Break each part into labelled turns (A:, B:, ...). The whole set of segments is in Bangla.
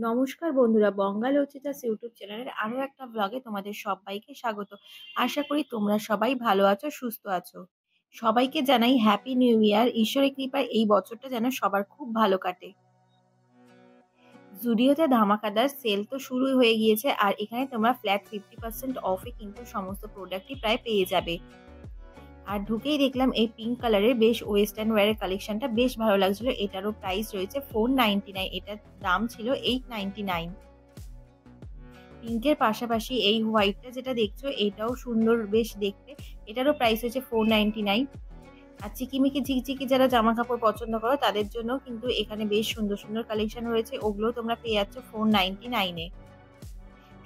A: নমস্কার বন্ধুরা, বঙ্গালোচিতাস ইউটিউব চ্যানেলের আরো একটা ব্লগে তোমাদের সবাইকে স্বাগত। আশা করি তোমরা সবাই ভালো আছো, সুস্থ আছো। সবাইকে জানাই হ্যাপি নিউ ইয়ার। ঈশ্বরের কৃপায় এই বছরটা যেন সবার খুব ভালো কাটে। জুডিওতে ধামাকাদার সেল তো শুরুই হয়ে গিয়েছে, আর এখানে তোমরা ফ্ল্যাট 50% অফে কিন্তু সমস্ত প্রোডাক্টই প্রায় পেয়ে যাবে। আর ঢুকেই দেখলাম এই পিঙ্ক কালারের বেশ ওয়েস্টার্ন ওয়্যারের কালেকশনটা বেশ ভালো লাগছিল। এটারও প্রাইস রয়েছে 499, এটার দাম ছিল 899। পিঙ্কের পাশাপাশি এই হোয়াইটটা যেটা দেখছো এটাও সুন্দর বেশ দেখতে, এটারও প্রাইস হচ্ছে 499। আর চিকিমিকি ঝিকঝিকি যারা জামা কাপড় পছন্দ করো তাদের জন্য কিন্তু এখানে বেশ সুন্দর সুন্দর কালেকশন রয়েছে, ওগুলো তোমরা পেয়ে যাচ্ছ 499-এ।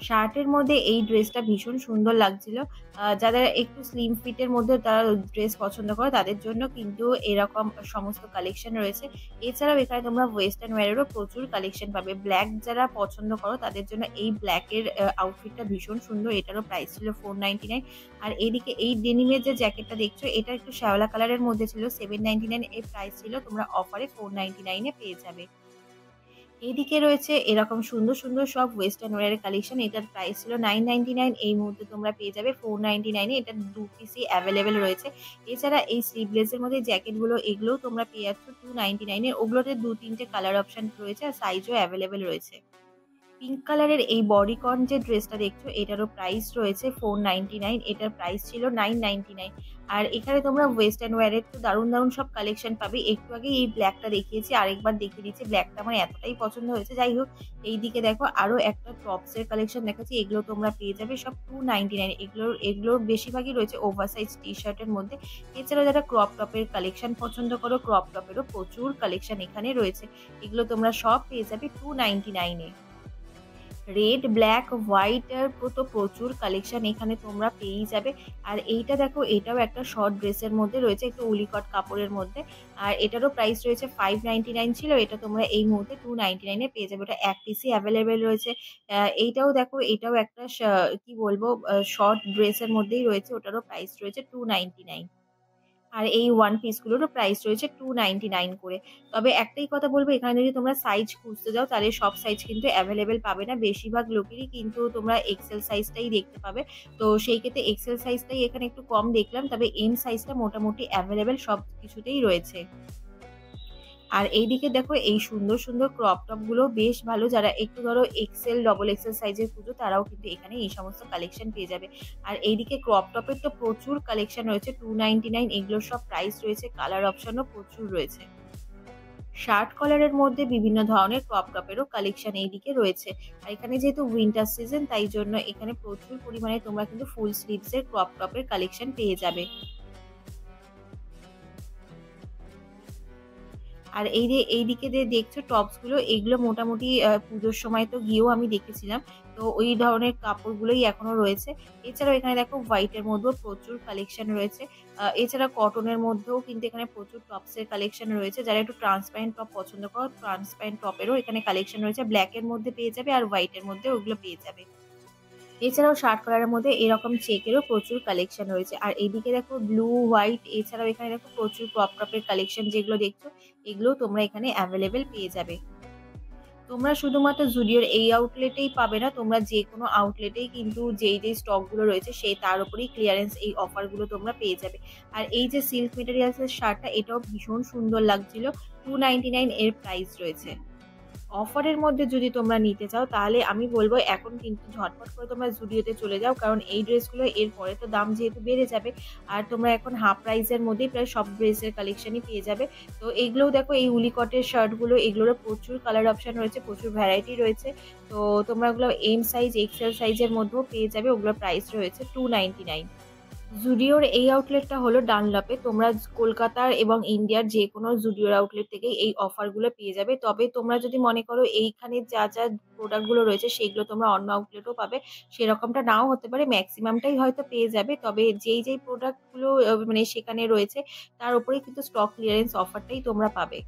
A: শার্টের মধ্যে এই ড্রেসটা ভীষণ সুন্দর লাগছিল। যাদের একটু স্লিম ফিটের মধ্যে তারা ড্রেস পছন্দ করে তাদের জন্য কিন্তু এরকম সমস্ত কালেকশন রয়েছে। এছাড়াও এখানে তোমরা ওয়েস্টার্ন ওয়্যারেরও প্রচুর কালেকশন পাবে। ব্ল্যাক যারা পছন্দ করো তাদের জন্য এই ব্ল্যাকের আউটফিটটা ভীষণ সুন্দর, এটারও প্রাইস ছিল 499। আর এইদিকে এই ডেনিমের যে জ্যাকেটটা দেখছো এটা একটু শ্যাওলা কালারের মধ্যে ছিল, 799 এর প্রাইস ছিল, তোমরা অফারে 499-এ পেয়ে যাবে। এইদিকে রয়েছে এরকম সুন্দর সুন্দর সব ওয়েস্টার্ন ওয়্যারের কালেকশন, এটার প্রাইস ছিল 999, এই মুহূর্তে তোমরা পেয়ে যাবে 499-এ। এটা 2 পিসই অ্যাভেলেবেল রয়েছে। এছাড়া এই স্লিভলেসের মধ্যে জ্যাকেটগুলো এগুলোও তোমরা পেয়ে যাচ্ছ 299-এ। ওগুলোতে 2-3টে কালার অপশন রয়েছে আর সাইজও অ্যাভেলেবেল রয়েছে। পিঙ্ক কালারের এই বডিকন যে ড্রেসটা দেখছো এটারও প্রাইস রয়েছে 499, এটার প্রাইস ছিল 999। আর এখানে তোমরা ওয়েস্টার্ন ওয়্যারের তো দারুণ দারুণ সব কালেকশন পাবে। একটু আগে এই ব্ল্যাকটা দেখিয়েছি, আরেকবার দেখিয়ে দিচ্ছি। ব্ল্যাকটা আমার এতটাই পছন্দ হয়েছে। যাই হোক, এইদিকে দেখো আরো একটা টপসের কালেকশন দেখাচ্ছি, এগুলো তোমরা পেয়ে যাবে সব 299। এগুলোর বেশিরভাগই রয়েছে ওভারসাইজ টি শার্টের মধ্যে। এছাড়াও যারা ক্রপ টপের কালেকশন পছন্দ করো, ক্রপ টপেরও প্রচুর কালেকশন এখানে রয়েছে, এগুলো তোমরা সব পেয়ে যাবে 299-এ। রেড, ব্ল্যাক, হোয়াইট এর তো প্রচুর কালেকশন এখানে তোমরা পেয়েই যাবে। আর এইটা দেখো, এটাও একটা শর্ট ড্রেসের মধ্যে রয়েছে, একটু উলিকট কাপড়ের মধ্যে। আর এটারও প্রাইস রয়েছে 599 ছিল, এটা তোমরা এই মুহূর্তে 299-এ পেয়ে যাবে। ওটা এক পিসই অ্যাভেলেবেল রয়েছে। এইটাও দেখো, এটাও একটা কি বলবো, শর্ট ড্রেসের মধ্যেই রয়েছে, ওটারও প্রাইস রয়েছে 299। আর এই ওয়ান পিসগুলোরও প্রাইস রয়েছে 299 করে। তবে একটাই কথা বলবো, এখানে যদি তোমরা সাইজ খুঁজতে যাও তাহলে সব সাইজ কিন্তু অ্যাভেলেবেল পাবে না। বেশিরভাগ লোকেরই কিন্তু তোমরা এক্সেল সাইজটাই দেখতে পাবে। তো সেই ক্ষেত্রে এক্সেল সাইজটাই এখানে একটু কম দেখলাম, তবে এম সাইজটা মোটামুটি অ্যাভেলেবেল সব কিছুতেই রয়েছে। আর এইদিকে দেখো এই সুন্দর সুন্দর ক্রপ টপ গুলো বেশ ভালো, যারা একটু ধরো এক্সেল ডবল এক্সেল সাইজের খুঁজো তারাও কিন্তু এখানে এই সমস্ত কালেকশন পেয়ে যাবে। আর এইদিকে ক্রপ টপের তো প্রচুর কালেকশন রয়েছে, 299, এগুলোর সব প্রাইস রয়েছে, কালার অপশনও প্রচুর রয়েছে। শার্ট কলারের মধ্যে বিভিন্ন ধরনের ক্রপ টপেরও কালেকশন এইদিকে রয়েছে। আর এখানে যেহেতু উইন্টার সিজন তাই জন্য এখানে প্রচুর পরিমাণে তোমরা কিন্তু ফুল স্লিভস এর ক্রপ টপের কালেকশন পেয়ে যাবে। আর এইদিকে যে দেখছো টপস গুলো, এগুলো মোটামুটি পুজোর সময় তো গিয়েও আমি দেখেছিলাম। তো ওই ধরনের কাপড়গুলোই এখনো রয়েছে। এছাড়াও এখানে দেখো হোয়াইটের মধ্যেও প্রচুর কালেকশন রয়েছে। এছাড়া কটনের মধ্যেও কিন্তু এখানে প্রচুর টপসের কালেকশন রয়েছে। যারা একটু ট্রান্সপারেন্ট টপ পছন্দ করো, ট্রান্সপারেন্ট টপেরও এখানে কালেকশন রয়েছে। ব্ল্যাকের মধ্যে পেয়ে যাবে আর হোয়াইটের মধ্যে ওগুলো পেয়ে যাবে। এছাড়াও শার্ট কলারের মধ্যে এরকম চেকেরও প্রচুর কালেকশন রয়েছে। আর এইদিকে দেখো ব্লু, হোয়াইট, এছাড়াও এখানে দেখো প্রচুর ক্রপ টপের কালেকশন যেগুলো দেখছো এগুলো তোমরা এখানে অ্যাভেলেবেল পেয়ে যাবে। তোমরা শুধুমাত্র জুডিওর এই আউটলেটেই পাবে না, তোমরা যে কোনো আউটলেটেই কিন্তু যেই স্টকগুলো রয়েছে সেই তার উপরেই ক্লিয়ারেন্স এই অফারগুলো তোমরা পেয়ে যাবে। আর এই যে সিল্ক মেটেরিয়ালসের শার্টটা, এটাও ভীষণ সুন্দর লাগছিল, 299 এর প্রাইস রয়েছে। অফারের মধ্যে যদি তোমরা নিতে চাও তাহলে আমি বলবো এখন কিন্তু ঝটপট করে তোমরা জুডিওতে চলে যাও, কারণ এই ড্রেসগুলো এরপরে তো দাম যেহেতু বেড়ে যাবে, আর তোমরা এখন হাফ প্রাইসের মধ্যেই প্রায় সব ড্রেসের কালেকশনই পেয়ে যাবে। তো এইগুলোও দেখো, এই উলিকটের শার্টগুলো, এগুলোরও প্রচুর কালার অপশন রয়েছে, প্রচুর ভ্যারাইটি রয়েছে। তো তোমরা ওগুলো এম সাইজ, এক্সেল সাইজের মধ্যেও পেয়ে যাবে, ওগুলোর প্রাইস রয়েছে 299। জুডিওর এই আউটলেটটা হলো ডানলপে। তোমরা কলকাতার এবং ইন্ডিয়ার যে কোনো জুডিওর আউটলেট থেকেই এই অফারগুলো পেয়ে যাবে। তবে তোমরা যদি মনে করো এইখানে যা যা প্রোডাক্টগুলো রয়েছে সেগুলো তোমরা অন্য আউটলেটও পাবে, সেরকমটা নাও হতে পারে, ম্যাক্সিমামটাই হয়তো পেয়ে যাবে। তবে যেই প্রোডাক্টগুলো মানে সেখানে রয়েছে তার উপরেই কিন্তু স্টক ক্লিয়ারেন্স অফারটাই তোমরা পাবে।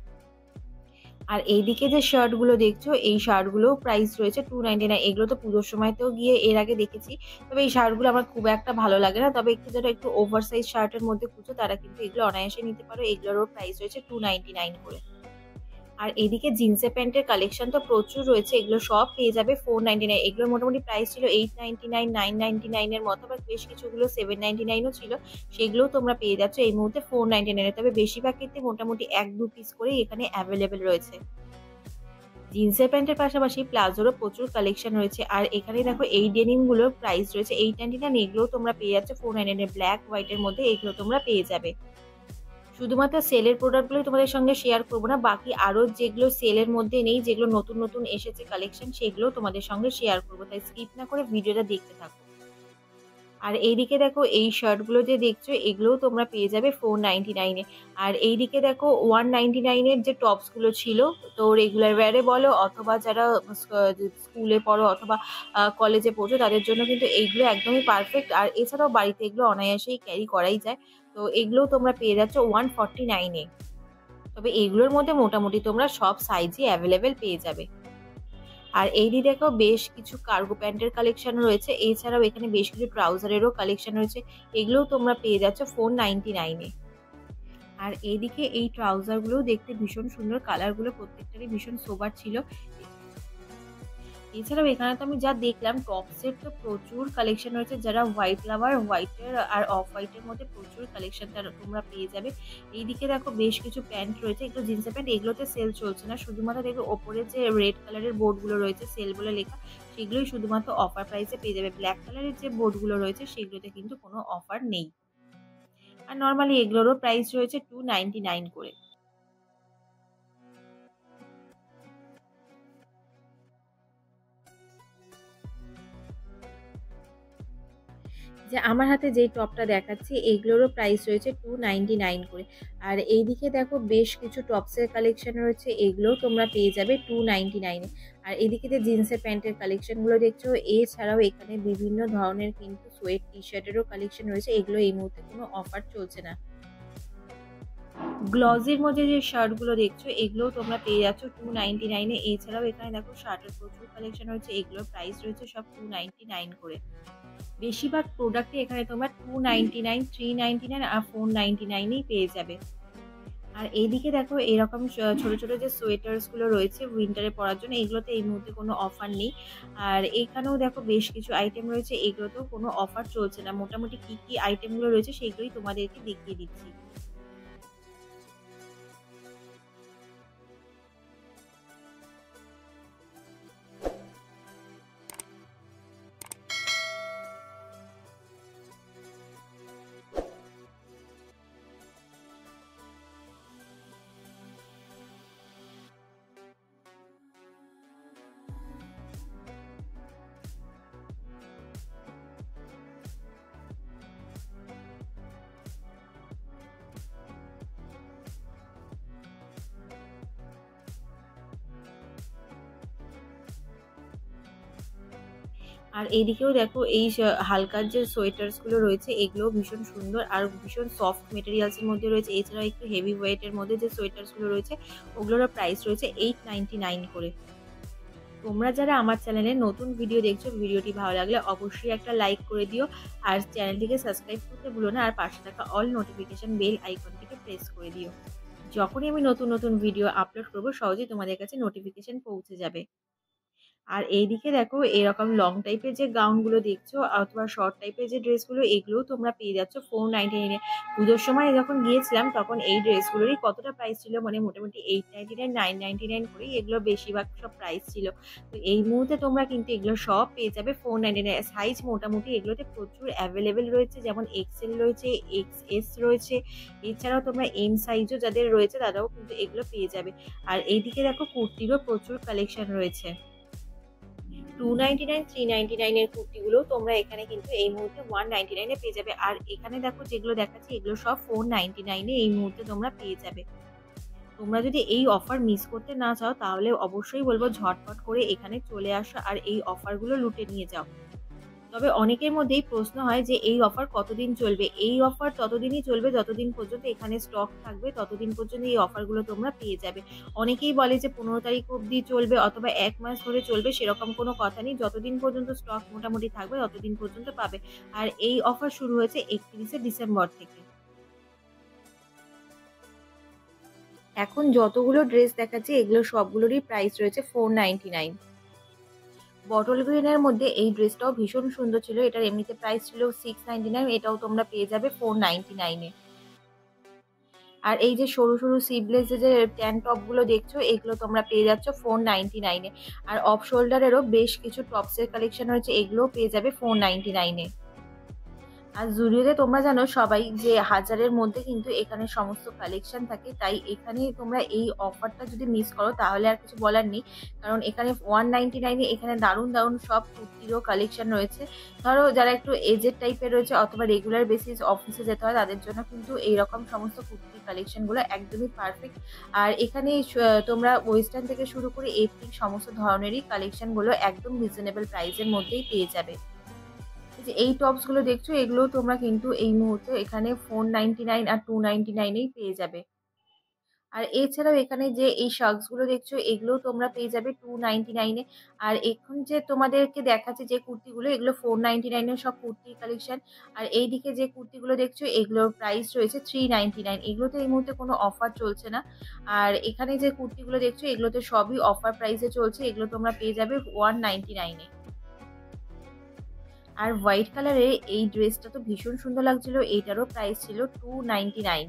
A: আর এইদিকে যে শার্টগুলো দেখছো এই শার্টগুলোও প্রাইস রয়েছে 299। এগুলো তো পুজোর সময়তেও গিয়ে এর আগে দেখেছি, তবে এই শার্টগুলো আমার খুব একটা ভালো লাগে না। তবে একটু যারা একটু ওভার সাইজ শার্টের মধ্যে খুঁজো তারা কিন্তু এগুলো অনায়াসে নিতে পারো, এগুলোরও প্রাইস রয়েছে 299 করে। আর এদিকে জিন্সের প্যান্টের কালেকশন তো প্রচুর রয়েছে, এগুলো সব পেয়ে যাবে 499। এগুলোর মোটামুটি প্রাইস ছিল 899, 999 এর মতো, বা বেশ কিছুগুলো 799 ও ছিল, সেগুলোও তোমরা পেয়ে যাচ্ছ এই মুহূর্তে 499 এ। তবে বেশিরভাগ ক্ষেত্রে মোটামুটি 1-2 পিস করেই এখানে অ্যাভেলেবেল রয়েছে। জিন্সের প্যান্টের পাশাপাশি প্লাজোরও প্রচুর কালেকশন রয়েছে। আর এখানে দেখো এই ডেনিমগুলোর প্রাইস রয়েছে 899, এগুলোও তোমরা পেয়ে যাচ্ছ 499 ব্ল্যাক হোয়াইটের মধ্যে, এগুলো তোমরা পেয়ে যাবে। শুধুমাত্র সেলের প্রোডাক্টগুলোই তোমাদের সঙ্গে শেয়ার করবো না, বাকি আরও যেগুলো সেলের মধ্যে নেই, যেগুলো নতুন নতুন এসেছে কালেকশন, সেগুলো তোমাদের সঙ্গে শেয়ার করবো, তাই স্কিপ না করে ভিডিওটা দেখতে থাকো। আর এইদিকে দেখো এই শার্টগুলো যে দেখছো, এগুলোও তোমরা পেয়ে যাবে 499 এ। আর এইদিকে দেখো 199 এর যে টপসগুলো ছিল, তো রেগুলার ওয়্যারে বলো অথবা যারা স্কুলে পড়ো অথবা কলেজে পড়ছো, তাদের জন্য কিন্তু এইগুলো একদমই পারফেক্ট। আর এছাড়াও বাড়িতে এগুলো অনায়াসেই ক্যারি করাই যায়। তো এগুলোও তোমরা পেয়ে যাচ্ছ 149 এ। তবে এগুলোর মধ্যে মোটামুটি তোমরা সব সাইজই অ্যাভেলেবেল পেয়ে যাবে। আর এইদিকে দেখো বেশ কিছু কার্গো প্যান্টের কালেকশন রয়েছে, এছাড়াও এখানে বেশ কিছু ট্রাউজারেরও কালেকশন রয়েছে, এগুলোও তোমরা পেয়ে যাচ্ছ 499 এ। আর এইদিকে এই ট্রাউজারগুলোও দেখতে ভীষণ সুন্দর, কালারগুলো প্রত্যেকটারই ভীষণ সোবার ছিল। এছাড়াও এখানে তো আমি যা দেখলাম, টপসের তো প্রচুর কালেকশন রয়েছে। যারা হোয়াইট লাভার, হোয়াইটের আর অফ হোয়াইটের মধ্যে প্রচুর কালেকশন তোমরা পেয়ে যাবে। এইদিকে দেখো বেশ কিছু প্যান্ট রয়েছে, এগুলো জিন্সের প্যান্ট, এগুলোতে সেল চলছে না, শুধুমাত্র দেখো ওপরে যে রেড কালারের বোর্ডগুলো রয়েছে সেল বলে লেখা, সেগুলোই শুধুমাত্র অফার প্রাইসে পেয়ে যাবে। ব্ল্যাক কালারের যে বোর্ডগুলো রয়েছে সেগুলোতে কিন্তু কোনো অফার নেই। আর নর্মালি এগুলোরও প্রাইস রয়েছে 299 করে। যে আমার হাতে যেই টপটা দেখাচ্ছি, এগুলোরও প্রাইস রয়েছে 299 করে। আর এইদিকে দেখো বেশ কিছু টপসের কালেকশন রয়েছে, এগুলোও তোমরা পেয়ে যাবে 299 এ। আর এদিকে যে জিন্সের প্যান্টের কালেকশনগুলো দেখছো, এছাড়াও এখানে বিভিন্ন ধরনের কিন্তু সোয়েট টি শার্টেরও কালেকশন রয়েছে, এগুলো এই মুহূর্তে কোনো অফার চলছে না। গ্লজির মধ্যে যে শার্টগুলো দেখছো, এগুলোও তোমরা পেয়ে যাচ্ছ 299 এ। এছাড়াও এখানে দেখো শার্টের প্রচুর কালেকশন রয়েছে, এগুলোর প্রাইস রয়েছে সব 299 করে। বেশিরভাগ প্রোডাক্টই এখানে তোমরা 299, 399 আর 499 এই পেয়ে যাবে। আর এইদিকে দেখো এরকম ছোট ছোট যে সোয়েটার্স গুলো রয়েছে উইন্টারে পরার জন্য, এগুলোতে এই মুহূর্তে কোনো অফার নেই। আর এখানেও দেখো বেশ কিছু আইটেম রয়েছে, এগুলোতেও কোনো অফার চলছে না। মোটামুটি কি কি আইটেমগুলো রয়েছে সেগুলোই তোমাদেরকে দেখিয়ে দিচ্ছি। আর এইদিকেও দেখো এই হালকার যে সোয়েটার্স গুলো রয়েছে, এগুলো ভীষণ সুন্দর আর ভীষণ সফট মেটেরিয়ালস এর মধ্যে রয়েছে। এছাড়াও একটু হেভি ওয়েট এর মধ্যে যে সোয়েটার্স গুলো রয়েছে, ওগুলোর প্রাইস রয়েছে 899 করে। তোমরা যারা আমার চ্যানেলে নতুন ভিডিও দেখছো, ভিডিওটি ভালো লাগলে অবশ্যই একটা লাইক করে দিও, আর চ্যানেলটিকে সাবস্ক্রাইব করতে ভুলো না, আর পাশে থাকা অল নোটিফিকেশন বেল আইকনটিকে প্রেস করে দিও। যখনই আমি নতুন নতুন ভিডিও আপলোড করবো, সহজেই তোমাদের কাছে নোটিফিকেশন পৌঁছে যাবে। আর এইদিকে দেখো এরকম লং টাইপের যে গাউনগুলো দেখছো অথবা শর্ট টাইপের যে ড্রেসগুলো, এগুলোও তোমরা পেয়ে যাচ্ছ 499 এ। পুজোর সময় যখন গিয়েছিলাম তখন এই ড্রেসগুলোরই কতটা প্রাইস ছিল, মানে মোটামুটি 899, 999 করেই এগুলো বেশিরভাগ সব প্রাইস ছিল। তো এই মুহূর্তে তোমরা কিন্তু এগুলো সব পেয়ে যাবে 499। সাইজ মোটামুটি এগুলোতে প্রচুর অ্যাভেলেবেল রয়েছে, যেমন এক্সেল রয়েছে, এক্সএস রয়েছে, এছাড়াও তোমরা এম সাইজও যাদের রয়েছে তারাও কিন্তু এগুলো পেয়ে যাবে। আর এইদিকে দেখো কুর্তিরও প্রচুর কালেকশন রয়েছে। 299, 399 এর কুর্তিগুলো তোমরা এখানে কিন্তু এই মুহূর্তে 199 এ পেয়ে যাবে। আর এখানে দেখো যেগুলো দেখাচ্ছি, এগুলো সব 499 এ এই মুহূর্তে তোমরা পেয়ে যাবে। তোমরা যদি এই অফার মিস করতে না চাও, তাহলে অবশ্যই বলবো ঝটপট করে এখানে চলে আসো আর এই অফারগুলো লুটে নিয়ে যাও। তবে অনেকের মধ্যেই প্রশ্ন হয় যে এই অফার কতদিন চলবে। এই অফার ততদিনই চলবে যতদিন পর্যন্ত এখানে স্টক থাকবে, ততদিন পর্যন্ত এই অফারগুলো তোমরা পেয়ে যাবে। অনেকেই বলে যে 15 তারিখ অবধি চলবে অথবা 1 মাস ধরে চলবে, সেরকম কোনো কথা নেই। যতদিন পর্যন্ত স্টক মোটামুটি থাকবে ততদিন পর্যন্ত পাবে। আর এই অফার শুরু হয়েছে 31শে ডিসেম্বর থেকে। এখন যতগুলো ড্রেস দেখাচ্ছি এগুলো সবগুলোরই প্রাইস রয়েছে 499। বটল গ্রিনের মধ্যে এই ড্রেসটাও ভীষণ সুন্দর ছিল। এটার এমনিতে প্রাইস ছিল 699, এটাও তোমরা পেয়ে যাবে 499 এ। আর এই যে সরু সরু স্লিভলেস যে ট্যান টপ গুলো দেখছো এগুলো তোমরা পেয়ে যাচ্ছ 499 এ। আর অফ শোল্ডারেরও বেশ কিছু টপসের কালেকশন রয়েছে, এগুলোও পেয়ে যাবে 499 এ। আর জুডিওতে তোমরা জানো সবাই যে হাজারের মধ্যে কিন্তু এখানে সমস্ত কালেকশন থাকে, তাই এখানে তোমরা এই অফারটা যদি মিস করো তাহলে আর কিছু বলার নেই। কারণ এখানে 199 এ এখানে দারুণ দারুণ সব কুর্তিরও কালেকশন রয়েছে। ধরো যারা একটু এজেড টাইপের রয়েছে অথবা রেগুলার বেসিস অফিসে যেতে হয় তাদের জন্য কিন্তু এইরকম সমস্ত কুর্তির কালেকশনগুলো একদমই পারফেক্ট। আর এখানে তোমরা ওয়েস্টার্ন থেকে শুরু করে এথনিক সমস্ত ধরনেরই কালেকশনগুলো একদম রিজনেবল প্রাইসের মধ্যেই পেয়ে যাবে। যে এই টপস গুলো দেখছো এগুলো তোমরা কিন্তু এই মুহূর্তে এখানে 499 আর 299 এই পেয়ে যাবে। আর এছাড়াও এখানে যে এই শার্টস গুলো দেখছো এগুলো তোমরা পেয়ে যাবে 299 এ। আর এখন যে তোমাদেরকে দেখাচ্ছে যে কুর্তিগুলো এগুলো 499 এর সব কুর্তির কালেকশন। আর এইদিকে যে কুর্তিগুলো দেখছো এগুলোর প্রাইস রয়েছে 399। এগুলোতে এই মুহূর্তে কোনো অফার চলছে না। আর এখানে যে কুর্তিগুলো দেখছো এগুলোতে সবই অফার প্রাইসে চলছে, এগুলো তোমরা পেয়ে যাবে 199 এ। আর হোয়াইট কালারের এই ড্রেসটা তো ভীষণ সুন্দর লাগছিল, এইটারও প্রাইস ছিল 299।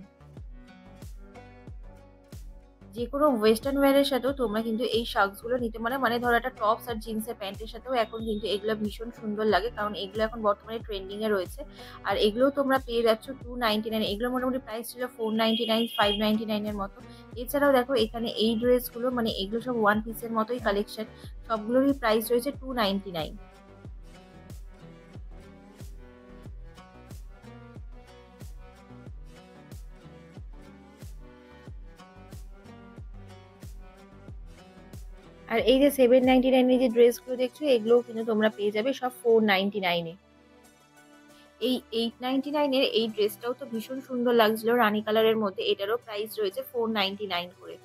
A: যে কোনো ওয়েস্টার্ন ওয়্যারের সাথেও তোমরা কিন্তু এই শার্টস গুলো নিতে পারো, মানে ধরো একটা টপস আর জিন্সের প্যান্টের সাথেও এখন কিন্তু এগুলো ভীষণ সুন্দর লাগে, কারণ এগুলো এখন বর্তমানে ট্রেন্ডিং এ রয়েছে। আর এগুলোও তোমরা পেয়ে যাচ্ছ 299। এগুলো মোটামুটি প্রাইস ছিল 499 599 এর মতো। এছাড়াও দেখো এখানে এই ড্রেসগুলো মানে এগুলো সব ওয়ান পিসের মতোই কালেকশন, সবগুলোরই প্রাইস রয়েছে 299। আর এই যে 799 এর যে ড্রেসগুলো দেখছো এগুলোও কিন্তু তোমরা পেয়ে যাবে সব 499 এ। এই 899 এর এই ড্রেসটাও তো ভীষণ সুন্দর লাগছিল রানী কালারের মধ্যে, এটারও প্রাইস রয়েছে 499 করে।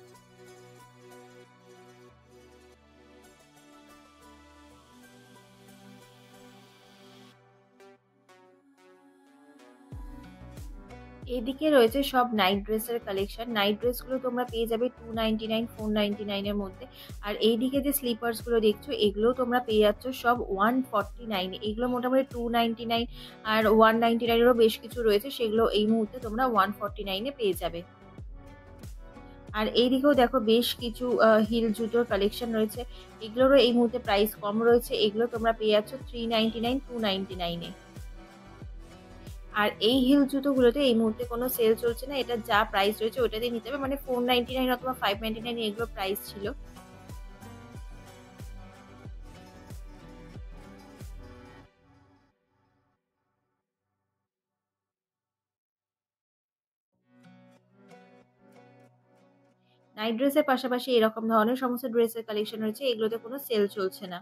A: এদিকে রয়েছে সব নাইট ড্রেসের কালেকশন। নাইট ড্রেসগুলো তোমরা পেয়ে যাবে 299 499 এর মধ্যে। আর এইদিকে যে স্লিপার্স গুলো দেখছো এগুলো তোমরা পেয়ে যাচ্ছ সব 149। এগুলো মোটামুটি 299 আর 199 এরও বেশ কিছু রয়েছে, সেগুলো এই মুহূর্তে তোমরা 149 এ পেয়ে যাবে। আর এইদিকেও দেখো বেশ কিছু হিল জুতোর কালেকশন রয়েছে, এগুলোরও এই মুহূর্তে প্রাইস কম রয়েছে, এগুলো তোমরা পেয়ে যাচ্ছ 399 299 এ। আর এই হিল জুতোগুলোতে এই মুহূর্তে কোনো সেল চলছে না, এটা যা প্রাইস রয়েছে ওটাতেই নিতে হবে, মানে 499 অথবা 599 এগুলো প্রাইস ছিল। নাইট ড্রেসের পাশাপাশি এরকম ধরনের সমস্ত ড্রেসের কালেকশন রয়েছে, এগুলোতে কোনো সেল চলছে না।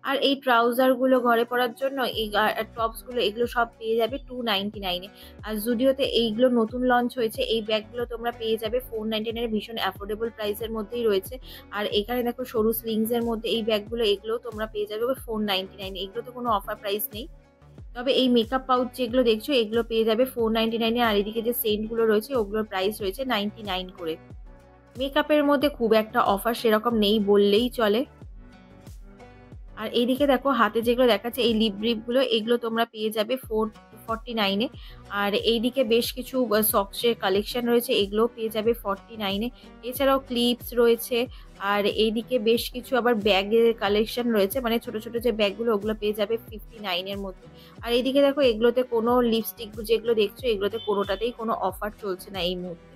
A: আর এই ট্রাউজার গুলো ঘরে পরার জন্য এই টপস গুলো এগুলো সব পেয়ে যাবে 299 এ। আর জুডিওতে এইগুলো নতুন লঞ্চ হয়েছে, এই ব্যাগগুলো তোমরা পেয়ে যাবে 499 এর ভীষণ অ্যাফোর্ডেবল প্রাইসের মধ্যেই রয়েছে। আর এখানে দেখো সরু স্লিংস এর মধ্যে এই ব্যাগগুলো এগুলো তোমরা পেয়ে যাবে 499। এগুলোতে কোনো অফার প্রাইস নেই। তবে এই মেকআপ পাউচ যেগুলো দেখছো এগুলো পেয়ে যাবে 499 এ। আর এদিকে যে সেন্ট গুলো রয়েছে ওগুলোর প্রাইস রয়েছে 99 করে। মেকআপের মধ্যে খুব একটা অফার সেরকম নেই বললেই চলে। আর এইদিকে দেখো হাতে যেগুলো দেখাচ্ছে এই লিপ ব্রিপ গুলো এগুলো তোমরা পেয়ে যাবে 449 এ। আর এইদিকে বেশ কিছু সক্সের কালেকশন রয়েছে, এগুলো পেয়ে যাবে 49 এ। এছাড়াও ক্লিপস রয়েছে। আর এইদিকে বেশ কিছু আবার ব্যাগের কালেকশন রয়েছে, মানে ছোট ছোট যে ব্যাগগুলো ওগুলো পেয়ে যাবে 59 এর মধ্যে। আর এইদিকে দেখো এগুলোতে কোনো লিপস্টিক যেগুলো দেখছো এগুলোতে কোনোটাতেই কোনো অফার চলছে না এই মুহূর্তে।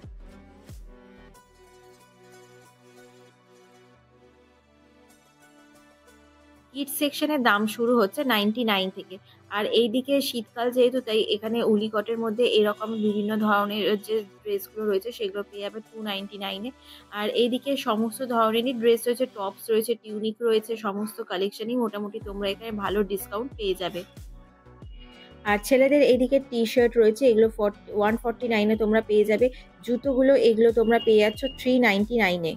A: কিডস সেকশনের দাম শুরু হচ্ছে 99 থেকে। আর এইদিকে শীতকাল যেহেতু তাই এখানে উলিকটের মধ্যে এরকম বিভিন্ন ধরনের যে ড্রেসগুলো রয়েছে সেগুলো পেয়ে যাবে 299 এ। আর এইদিকে সমস্ত ধরনেরই ড্রেস রয়েছে, টপস রয়েছে, টিউনিক রয়েছে, সমস্ত কালেকশনই মোটামুটি তোমরা এখানে ভালো ডিসকাউন্ট পেয়ে যাবে। আর ছেলেদের এইদিকে টি শার্ট রয়েছে, এগুলো 149 এ তোমরা পেয়ে যাবে। জুতোগুলো এগুলো তোমরা পেয়ে যাচ্ছ 399 এ।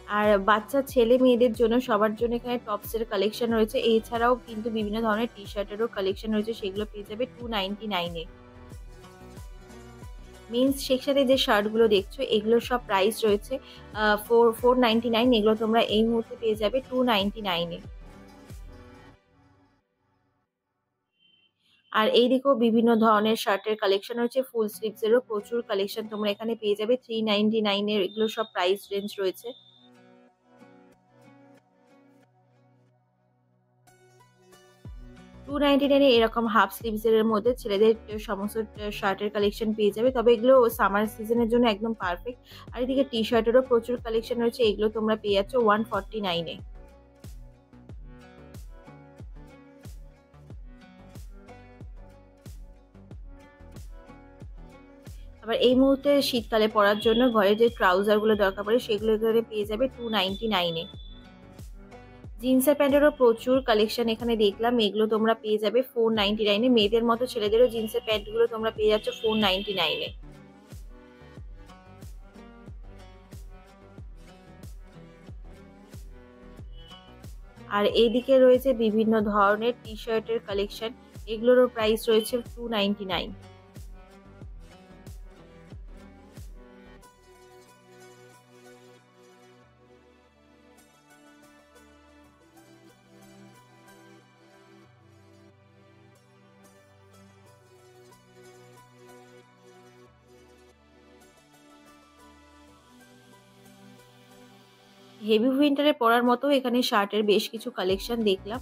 A: আর বাচ্চা ছেলে মেয়েদের জন্য সবার জন্য এখানে টপসের কালেকশন রয়েছে। এছাড়াও কিন্তু বিভিন্ন ধরনের টি-শার্টেরও কালেকশন রয়েছে, সেগুলো পেয়ে যাবে 299 এ। মেন্স সেকশনে যে শার্টগুলো দেখছো এগুলোর সব প্রাইস রয়েছে 499, এগুলো তোমরা এই মুহূর্তে পেয়ে যাবে 299 এ। আর এই দিকেও বিভিন্ন ধরনের শার্টের কালেকশন রয়েছে, ফুল স্লিভস এরও প্রচুর কালেকশন তোমরা এখানে পেয়ে যাবে 399 এর, এগুলো সব প্রাইস রেঞ্জ রয়েছে। 299 এ এরকম হাফ স্লিভস এর মধ্যে ছেলেদের সমস্ত শার্টের কালেকশন পেয়ে যাবে, তবে এগুলো সামার সিজনের জন্য একদম পারফেক্ট। আর এদিকে টি শার্টেরও প্রচুর কালেকশন রয়েছে, এগুলো তোমরা পেয়ে যাচ্ছ 149 এ। আবার এই মুহূর্তে শীতকালে পরার জন্য ঘরে যে ট্রাউজার গুলো দরকার পড়ে সেগুলো এখানে পেয়ে যাবে 299 এ। জিন্সের প্যান্টেরও প্রচুর কালেকশন এখানে দেখলাম, এগুলো তোমরা পেয়ে যাবে 499 এ। মেয়েদের মতো ছেলেদেরও জিন্সের প্যান্টগুলো তোমরা পেয়ে যাচ্ছ 499 এ। আর এইদিকে রয়েছে বিভিন্ন ধরনের টি শার্টের কালেকশন, এগুলোরও প্রাইস রয়েছে 299। হেভি উইন্টারে পরার মতো এখানে শার্টের বেশ কিছু কালেকশন দেখলাম।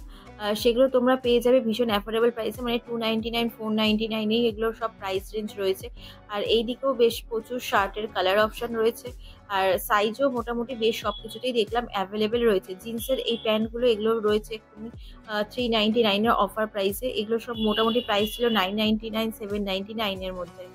A: সেগুলো তোমরা পেয়ে যাবে ভীষণ অ্যাফোর্ডেবল প্রাইসে, মানে 299, 499 এই এগুলোর সব প্রাইস রেঞ্জ রয়েছে। আর এই দিকেও বেশ প্রচুর শার্টের কালার অপশন রয়েছে, আর সাইজও মোটামুটি বেশ সব কিছুতেই দেখলাম অ্যাভেলেবেল রয়েছে। জিন্সের এই প্যান্টগুলো এগুলো রয়েছে একটুখানি 399 এর অফার প্রাইসে, এগুলো সব মোটামুটি প্রাইস ছিল 999, 799 এর মধ্যে।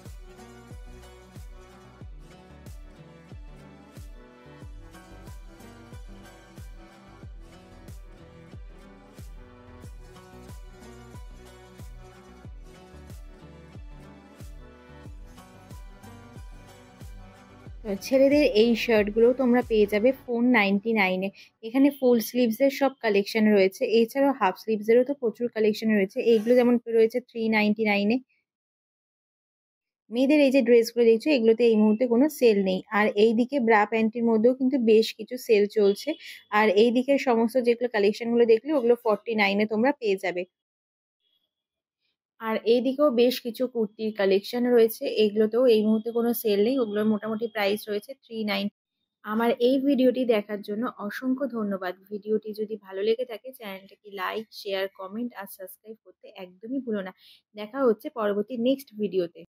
A: ছেলেদের এই শার্টগুলো তোমরা পেয়ে যাবে 499 এ। এখানে ফুল স্লিভস এর সব কালেকশন রয়েছে, এছাড়াও হাফ স্লিভস এরও তো প্রচুর কালেকশন রয়েছে। এইগুলো যেমন রয়েছে 399 এ। মেয়েদের এই যে ড্রেসগুলো দেখছো এগুলোতে এই মুহূর্তে কোনো সেল নেই। আর এই দিকে ব্রা প্যান্টের মধ্যেও কিন্তু বেশ কিছু সেল চলছে। আর এই দিকের সমস্ত যেগুলো কালেকশন গুলো দেখলে ওগুলো 49 এ তোমরা পেয়ে যাবে। আর এইদিকেও বেশ কিছু কুর্তির কালেকশন রয়েছে, এগুলোতেও এই মুহূর্তে কোনো সেল নেই, ওগুলোর মোটামুটি প্রাইস রয়েছে 399। আমার এই ভিডিওটি দেখার জন্য অসংখ্য ধন্যবাদ। ভিডিওটি যদি ভালো লেগে থাকে চ্যানেলটাকে লাইক, শেয়ার, কমেন্ট আর সাবস্ক্রাইব করতে একদমই ভুলো না। দেখা হচ্ছে পরবর্তী নেক্সট ভিডিওতে।